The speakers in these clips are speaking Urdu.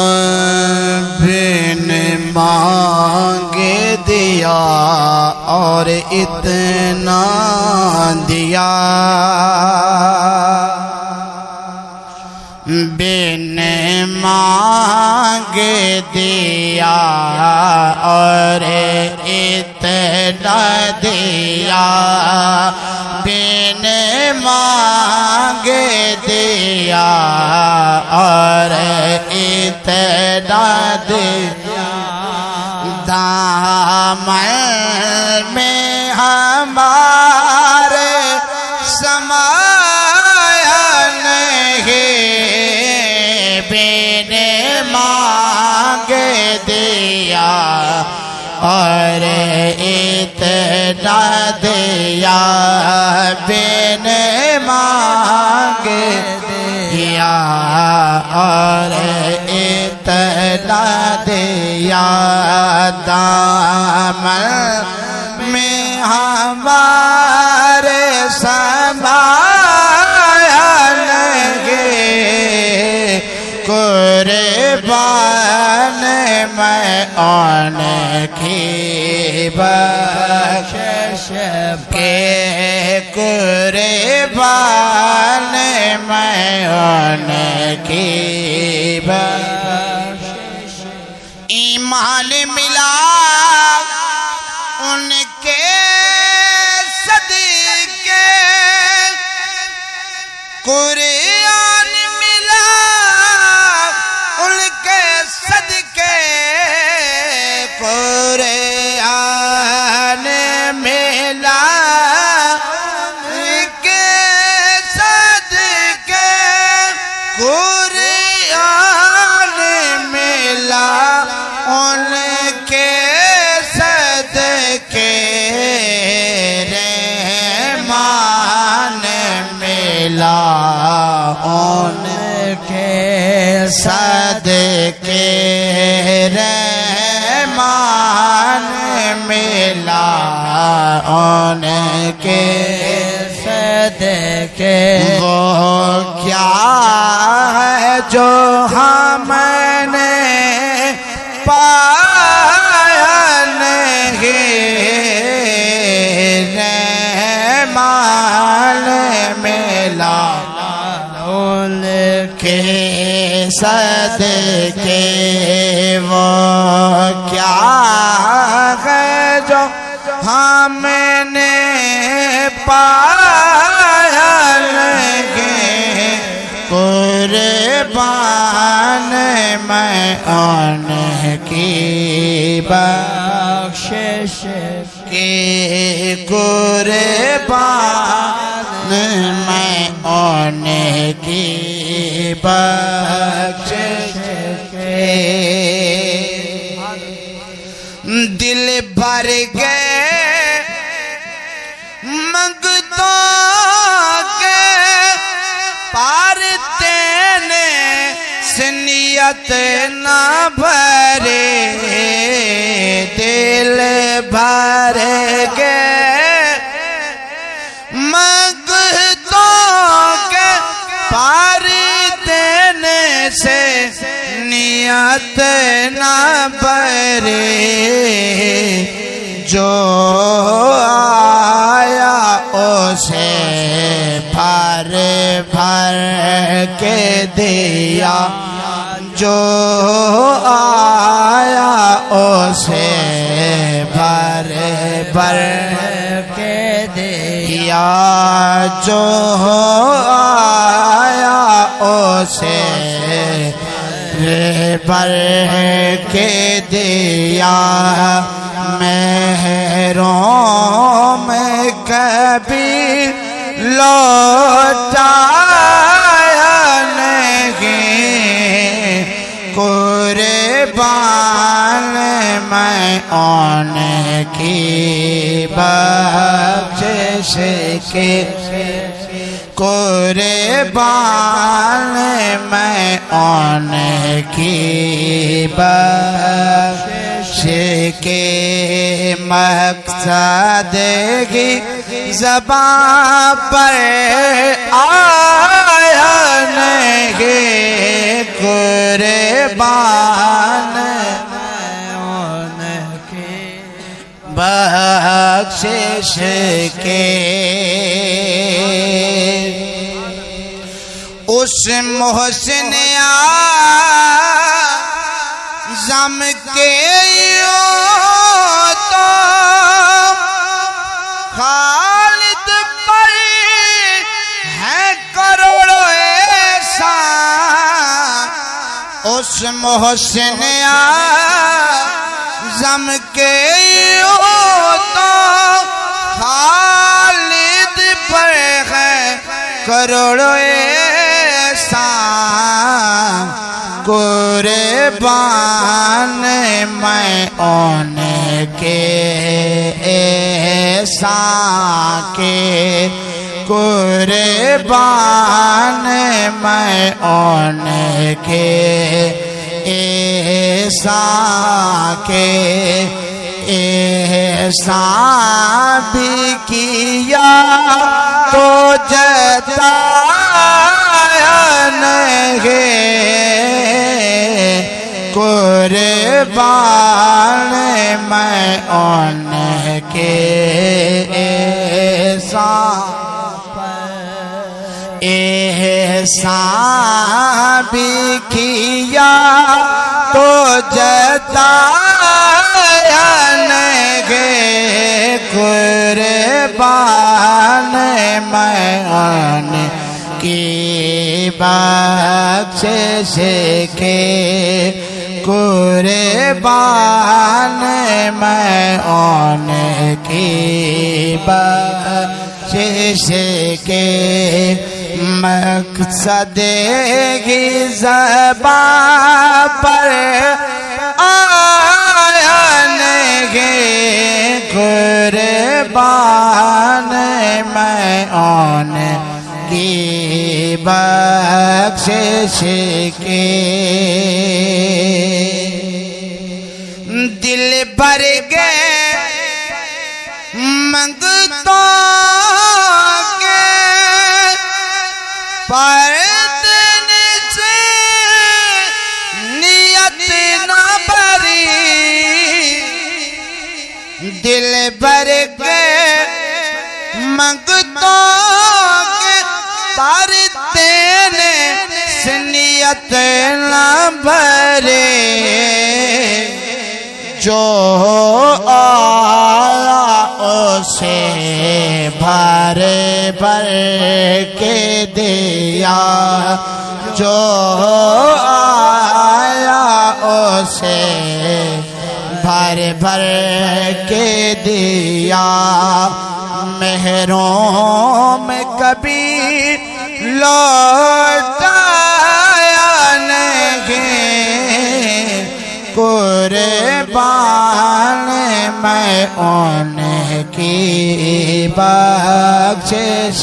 بن مانگے دیا اور اتنا دیا، بن مانگے دیا اور اتنا دیا، بن مانگے دیا اور اتنا دیا، دامن میں ہمارے سمایا نہیں، بن مانگے دیا اور اتنا دیا، بن مانگے دیا اور اتنا دیا، دامن میں ہمارے سمایا نہیں، قربان میں ان کی بخشش کے، قربان میں ان کی بخشش، ایمان ملا ان کے صدقے، قرآن ملا ان کے صدقے، قرآن ملا ان کے صدقے، قرآن ملا ان کے صدقے، رحمان ملا ان کے صدقے، رحمان ملا ان کے صدقے، وہ کیا ہے جو ہم نے پایا نہیں، رحمان ملا ان کے صدقے، وہ کیا ہے جو ہم نے پایا نہیں، قربان میں ان کی بخشش کے، قربان میں ان کی بخشش کے، دل بھر گئے منگتوں کے، پار تینے سے نیت نہ بھرے، دل بھر گئے منگتوں کے، پار تینے سے نیت نہ بھرے، جو آیا اسے بھر بھر کے دیا، جو آیا اسے بھر بھر کے دیا، جو آیا اسے بھر کے دیا، مہروں میں کبھی لوٹایا نہیں، قربان میں ان کی بخشش کے، قربان میں ان کی بخشش کے مقصد کی زبان پر آیا نہیں قربان ان کے بخشش کے اس محسن اعظم کے تو خالد پر ہے کروڑوں احسان اس محسن اعظم کے تو خالد پر ہے کروڑوں قربان میں ان کے احسان کے قربان میں ان کے احسان کے احسان بھی کیا تو جتایا نہیں قربان میں ان کے احسان بھی کیا تو جتایا نہیں قربان میں ان کی بخشش کے قربان میں ان کی بخشش کے مقصد کی زبان پر آیا نہیں قربان میں ان کی بخشش کے دل بھر گئے منگتوں کے پردن سے نیت نہ بھری دل بھر گئے منگتوں کے پردن سے نیت نہ بھرے جو آیا اسے بھر بھر کے دیا جو آیا اسے بھر بھر کے دیا مہروں میں کبھی لوٹایا نہیں قربان میں ان کی بخشش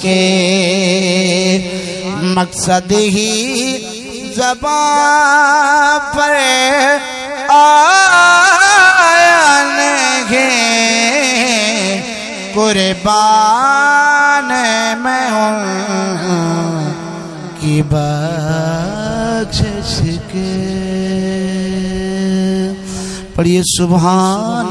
کے مقصد ہی زبان پر آیا نہیں قربان میں ان کی بخشش کے پڑھیے سبحان